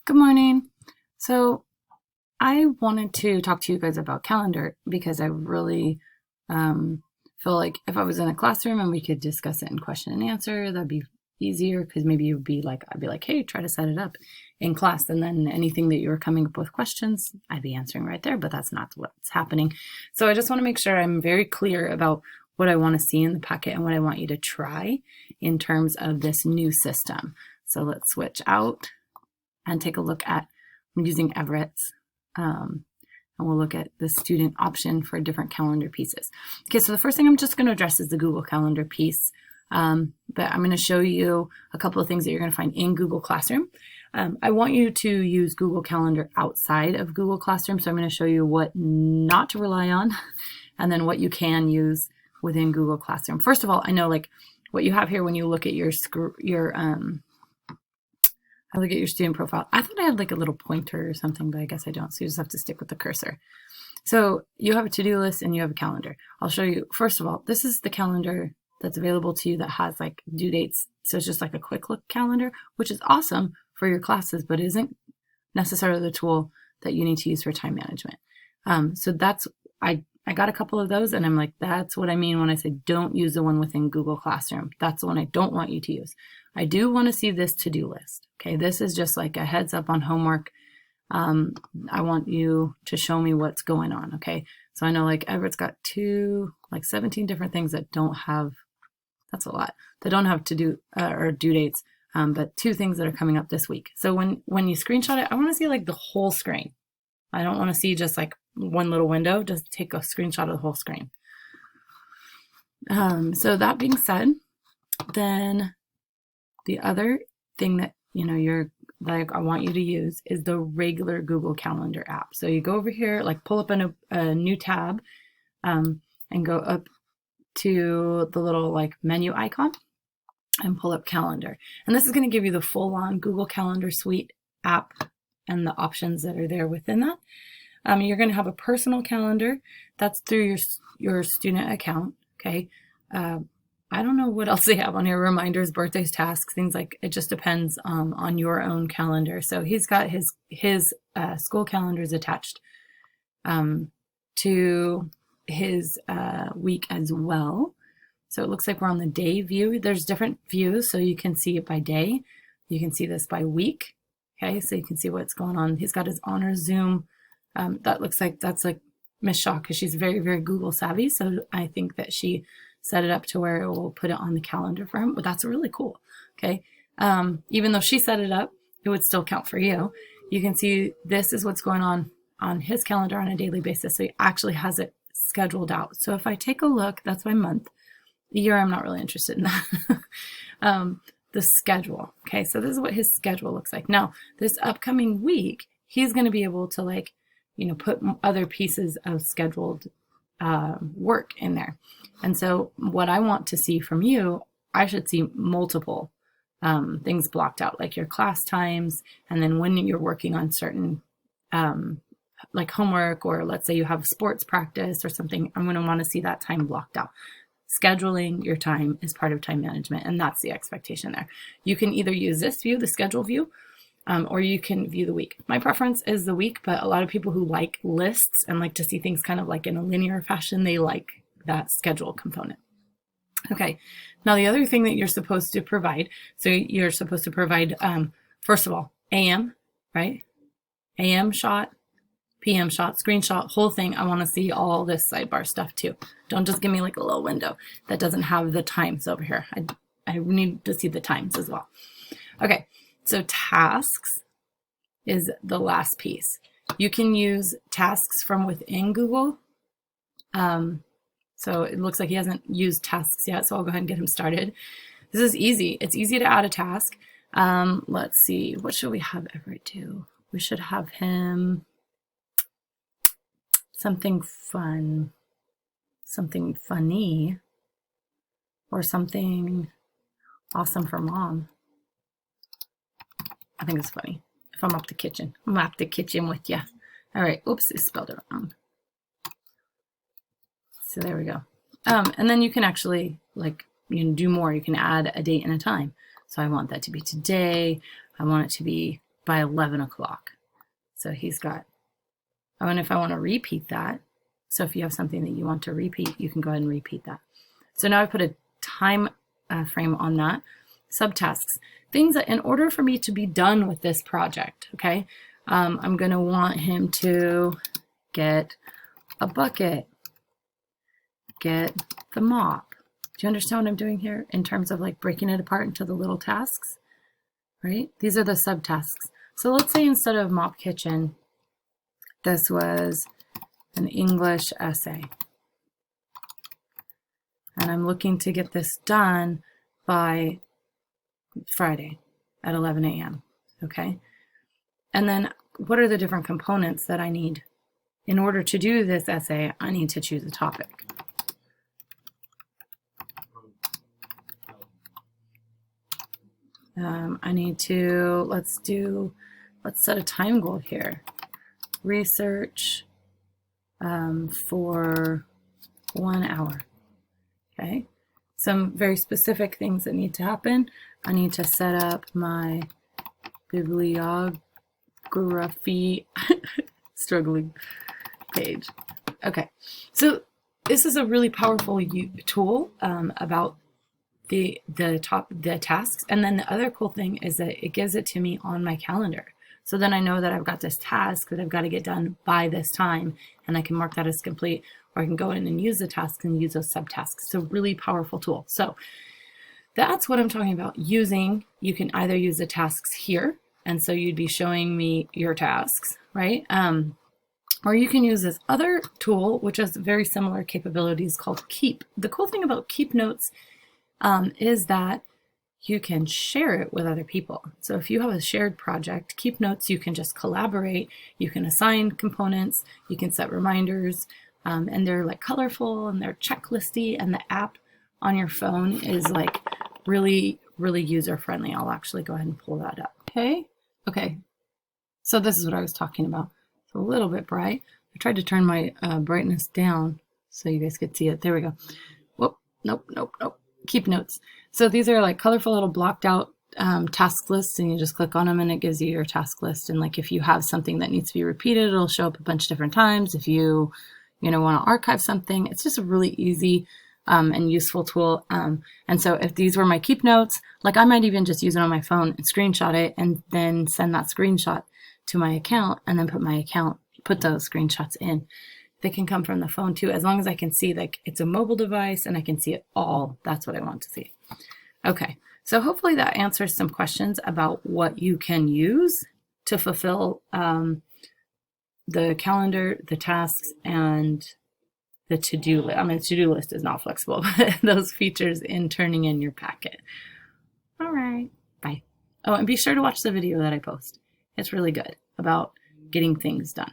Good morning. So I wanted to talk to you guys about calendar because I really feel like if I was in a classroom and we could discuss it in question and answer, that'd be easier because maybe I'd be like, hey, try to set it up in class. And then anything that you were coming up with questions, I'd be answering right there, but that's not what's happening. So I just want to make sure I'm very clear about what I want to see in the packet and what I want you to try in terms of this new system. So let's switch out and take a look at, I'm using Everett's, and we'll look at the student option for different calendar pieces. Okay, so the first thing I'm just going to address is the Google Calendar piece, but I'm going to show you a couple of things that you're going to find in Google Classroom. I want you to use Google Calendar outside of Google Classroom, so I'm going to show you what not to rely on, and then what you can use within Google Classroom. First of all, I know like what you have here when you look at your I look at your student profile. I thought I had like a little pointer or something, but I guess I don't. So you just have to stick with the cursor. So you have a to-do list and you have a calendar. I'll show you. First of all, this is the calendar that's available to you that has like due dates. So it's just like a quick look calendar, which is awesome for your classes, but isn't necessarily the tool that you need to use for time management. So that's, I got a couple of those and I'm like, that's what I mean when I say don't use the one within Google Classroom. That's the one I don't want you to use. I do want to see this to-do list. Okay, this is just like a heads up on homework. I want you to show me what's going on. Okay, so I know like Everett's got 17 different things that don't have, that's a lot, that don't have to do or due dates, but 2 things that are coming up this week. So when you screenshot it, I want to see like the whole screen. I don't want to see just like one little window, just take a screenshot of the whole screen. So that being said, then the other thing that I want you to use is the regular Google Calendar app. So you go over here, like pull up a new tab, and go up to the little like menu icon and pull up Calendar. And this is going to give you the full-on Google Calendar Suite app and the options that are there within that. You're going to have a personal calendar that's through your student account. Okay. I don't know what else they have on here, reminders, birthdays, tasks, things like, it just depends on your own calendar. So he's got his school calendars attached to his week as well. So it looks like we're on the day view. There's different views, so you can see it by day. You can see this by week. Okay, so you can see what's going on. He's got his honor Zoom. That looks like that's like Miss Shaw because she's very, very Google savvy. So I think that she set it up to where it will put it on the calendar for him, but that's really cool. Okay. Even though she set it up, it would still count for you. You can see this is what's going on his calendar on a daily basis. So he actually has it scheduled out. So if I take a look, that's my month. The year, I'm not really interested in that. The schedule. Okay. So this is what his schedule looks like. Now, this upcoming week, he's going to be able to put other pieces of scheduled work in there. And so what I want to see from you, I should see multiple things blocked out, like your class times, and then when you're working on certain like homework, or let's say you have sports practice or something, I'm going to want to see that time blocked out. Scheduling your time is part of time management, and that's the expectation there. You can either use this view, the schedule view, or you can view the week. My preference is the week, but a lot of people who like lists and like to see things kind of like in a linear fashion, they like that schedule component. Okay, now the other thing that you're supposed to provide, so you're supposed to provide, first of all, AM, right? AM shot, PM shot, screenshot, whole thing. I want to see all this sidebar stuff too. Don't just give me like a little window that doesn't have the times over here. I need to see the times as well. Okay. So tasks is the last piece. You can use tasks from within Google. So it looks like he hasn't used tasks yet, so I'll go ahead and get him started. This is easy. It's easy to add a task. Let's see. What should we have Everett do? We should have him something fun, something funny, or something awesome for mom. I think it's funny. If I'm up the kitchen, I'm up the kitchen with you. All right. Oops, I spelled it wrong. So there we go. And then you can actually do more. You can add a date and a time. So I want that to be today. I want it to be by 11 o'clock. So he's got, oh, and if I want to repeat that, so if you have something that you want to repeat, you can go ahead and repeat that. So now I put a time frame on that. Subtasks, things that in order for me to be done with this project, okay, I'm going to want him to get a bucket, get the mop. Do you understand what I'm doing here in terms of like breaking it apart into the little tasks, right? These are the subtasks. So let's say instead of mop kitchen, this was an English essay. And I'm looking to get this done by Friday at 11 a.m. Okay. And then what are the different components that I need? In order to do this essay, I need to choose a topic. I need to, let's set a time goal here. Research for 1 hour. Okay. Some very specific things that need to happen. I need to set up my bibliography struggling page. Okay. So this is a really powerful tool about the tasks. And then the other cool thing is that it gives it to me on my calendar. So then I know that I've got this task that I've got to get done by this time, and I can mark that as complete, or I can go in and use the tasks and use those subtasks. It's a really powerful tool. So that's what I'm talking about using. You can either use the tasks here, and so you'd be showing me your tasks, right? Or you can use this other tool, which has very similar capabilities called Keep. The cool thing about Keep Notes is that you can share it with other people. So if you have a shared project, Keep Notes, you can just collaborate, you can assign components, you can set reminders, and they're like colorful and they're checklisty, and the app on your phone is like really, really user-friendly. I'll actually go ahead and pull that up. Okay. So this is what I was talking about. It's a little bit bright. I tried to turn my brightness down so you guys could see it. There we go. Whoop, nope. Keep Notes. So these are like colorful little blocked out task lists, and you just click on them and it gives you your task list. And like if you have something that needs to be repeated, it'll show up a bunch of different times. If you want to archive something, it's just a really easy and useful tool. And so if these were my Keep Notes, like I might even just use it on my phone and screenshot it and then send that screenshot to my account, and then put those screenshots in. They can come from the phone too, as long as I can see like it's a mobile device and I can see it all. That's what I want to see. Okay, so hopefully that answers some questions about what you can use to fulfill the calendar, the tasks, and the to-do list. I mean, the to-do list is not flexible, but those features in turning in your packet. All right, bye. Oh, and be sure to watch the video that I post. It's really good about getting things done.